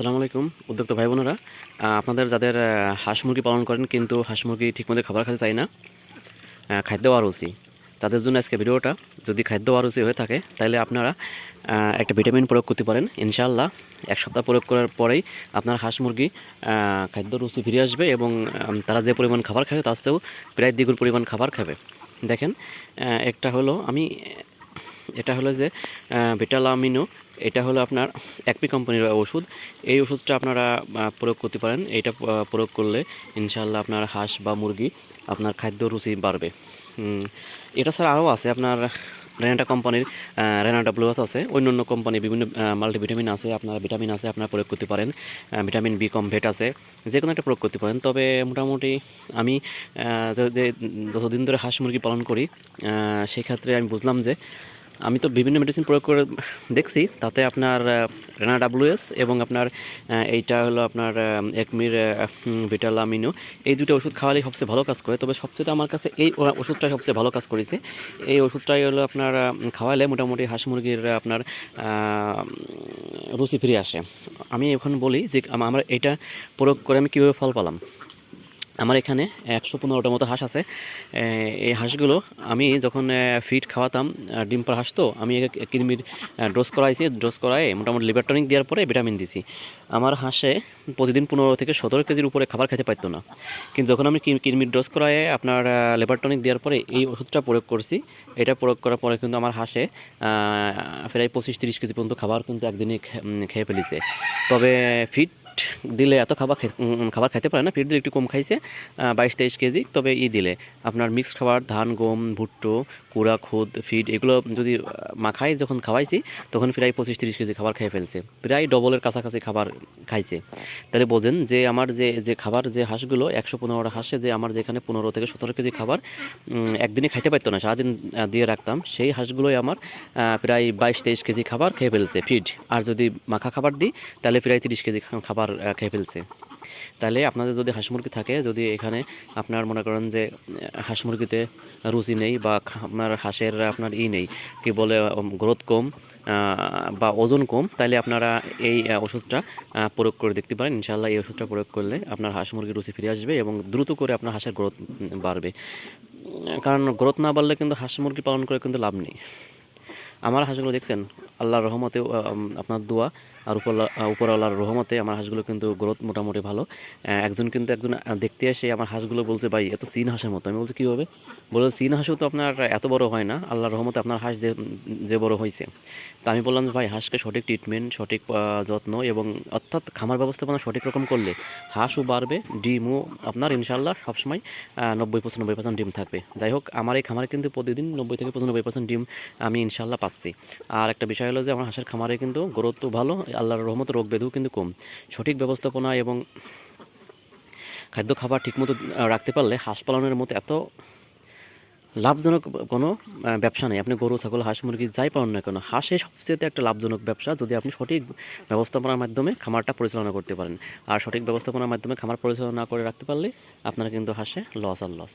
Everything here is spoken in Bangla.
আসসালামু আলাইকুম উদ্যোক্তা ভাই বোনেরা, আপনাদের যাদের হাঁস মুরগি পালন করেন কিন্তু হাঁস মুরগি ঠিকমতো খাবার খেতে চায় না, খাদ্য অরুচি, তাদের জন্য আজকে ভিডিওটা। যদি খাদ্য অরুচি হয়ে থাকে তাহলে আপনারা একটা ভিটামিন প্রয়োগ করতে পারেন। ইনশাআল্লাহ এক সপ্তাহ প্রয়োগ করার পরেই আপনার হাঁস মুরগি খাদ্য রুচি ফিরে আসবে এবং তারা যে পরিমাণ খাবার খাবে তার চেয়েও প্রায় দ্বিগুণ পরিমাণ খাবার খাবে। দেখেন, একটা হলো এটা হলো যে ভিটালামিনো, এটা হলো আপনার একপি কোম্পানির ওষুধ। এই ওষুধটা আপনারা প্রয়োগ করতে পারেন। এইটা প্রয়োগ করলে ইনশাআল্লাহ আপনার হাঁস বা মুরগি আপনার খাদ্য রুচি বাড়বে। এটা ছাড়া আরও আছে আপনার রেনাটা কোম্পানির রেনাটা প্লাস আছে, অন্য অন্য কোম্পানির বিভিন্ন মাল্টিভিটামিন আছে, আপনার ভিটামিন আছে, আপনারা প্রয়োগ করতে পারেন। ভিটামিন বি কমপ্লেট আছে, যে কোনো একটা প্রয়োগ করতে পারেন। তবে মোটামুটি আমি যে যতদিন ধরে হাঁস মুরগি পালন করি সেক্ষেত্রে আমি বুঝলাম যে আমি তো বিভিন্ন মেডিসিন প্রয়োগ করে দেখছি, তাতে আপনার রেনা ডাব্লিউএস এবং আপনার এইটা হলো আপনার একমির ভিটালামিনো, এই দুটো ওষুধ খাওয়ালেই সবচেয়ে ভালো কাজ করে। তবে সবচেয়ে আমার কাছে এই ওষুধটা সবচেয়ে ভালো কাজ করেছে। এই ওষুধটাই হলো আপনার খাওয়ালে মোটামুটি হাঁস মুরগির আপনার রুচি ফিরে আসে। আমি এখন বলি যে আমার এটা প্রয়োগ করে আমি কীভাবে ফল পেলাম। আমার এখানে 115টার মতো হাঁস আছে। এই হাঁসগুলো আমি যখন ফিড খাওয়াতাম, ডিম পাড়া হাঁস তো, আমি কৃমির ডোজ করাইছি। ডোজ করায় মোটামুটি লিভার টনিক দেওয়ার পরে ভিটামিন দিছি। আমার হাঁসে প্রতিদিন 15 থেকে 17 কেজির উপরে খাবার খেতে পারতো না। কিন্তু যখন আমি কৃমির ডোজ করায় আপনার লিভার টনিক দেওয়ার পরে এই ওষুধটা প্রয়োগ করছি, এটা প্রয়োগ করার পরে কিন্তু আমার হাঁসে প্রায় 25-30 কেজি পর্যন্ত খাবার কিন্তু একদিনে খেয়ে ফেলেছে। তবে ফিড দিলে এত খাবার খাইতে পারে না, ফিড দিলে একটু কম খাইছে, 22-23 কেজি। তবে দিলে আপনার মিক্সড খাবার, ধান, গম, ভুট্টো, কুড়া, খুদ, ফিড এগুলো যদি মাখাই যখন খাওয়াইছি তখন প্রায় 25-30 কেজি খাবার খেয়ে ফেলছে, প্রায় ডবলের কাছাকাছি খাবার খাইছে। তাহলে বোঝেন যে আমার যে খাবার, যে হাঁসগুলো 115টা হাঁসে যে আমার যেখানে 15 থেকে 17 কেজি খাবার একদিনে খাইতে পারতো না, সারাদিন দিয়ে রাখতাম, সেই হাঁসগুলোই আমার প্রায় 22-23 কেজি খাবার খেয়ে ফেলছে ফিড। আর যদি মাখা খাবার দিই তাহলে প্রায় 30 কেজি খাবার খেয়ে ফেলছে। তাহলে আপনাদের যদি হাঁস মুরগি থাকে, যদি এখানে আপনার মনে করেন যে হাঁস মুরগিতে রুচি নেই বা আপনার হাঁসের আপনার নেই, কি বলে গ্রোথ কম বা ওজন কম, তাহলে আপনারা এই ওষুধটা প্রয়োগ করে দেখতে পারেন। ইনশাআল্লাহ এই ওষুধটা প্রয়োগ করলে আপনার হাঁস মুরগির রুচি ফিরে আসবে এবং দ্রুত করে আপনার হাঁসের গ্রোথ বাড়বে। কারণ গ্রোথ না বাড়লে কিন্তু হাঁস মুরগি পালন করে কিন্তু লাভ নেই। আমার হাঁসগুলো দেখছেন, আল্লাহর রহমতে, আপনার দোয়া আর উপরওয়ালার রহমতে আমার হাঁসগুলো কিন্তু গ্রোথ মোটামুটি ভালো। একজন দেখতে এসে আমার হাঁসগুলো বলছে, ভাই এত চীন হাঁসের মতো। আমি বলছি কীভাবে? বলে চীন হাঁসও তো আপনার এত বড় হয় না, আল্লাহর রহমতে আপনার হাঁস যে বড় হয়েছে। তা আমি বললাম যে ভাই, হাঁসকে সঠিক ট্রিটমেন্ট, সঠিক যত্ন এবং অর্থাৎ খামার ব্যবস্থাপনা সঠিক রকম করলে হাঁসও বাড়বে, ডিমও আপনার ইনশাল্লাহ সবসময় 90-95% ডিম থাকবে। যাই হোক, আমার এই খামারে কিন্তু প্রতিদিন 90-95% ডিম আমি ইনশাল্লাহ পাচ্ছি। আর একটা বিষয় হলো যে আমার হাঁসের খামারে কিন্তু গ্রোথ তো ভালো, আল্লাহর রহমতে রোগ ব্যাধিও কিন্তু কম। সঠিক ব্যবস্থাপনা এবং খাদ্য খাবার ঠিকমতো রাখতে পারলে হাঁস পালনের মতো এত লাভজনক কোনো ব্যবসা নেই। আপনি গরু, ছাগল, হাঁস, মুরগি যাই পালন না কেন, হাঁসে সবচেয়ে একটা লাভজনক ব্যবসা, যদি আপনি সঠিক ব্যবস্থাপনার মাধ্যমে খামারটা পরিচালনা করতে পারেন। আর সঠিক ব্যবস্থাপনার মাধ্যমে খামার পরিচালনা করে রাখতে পারলে আপনারা কিন্তু হাঁসে লস আর লস।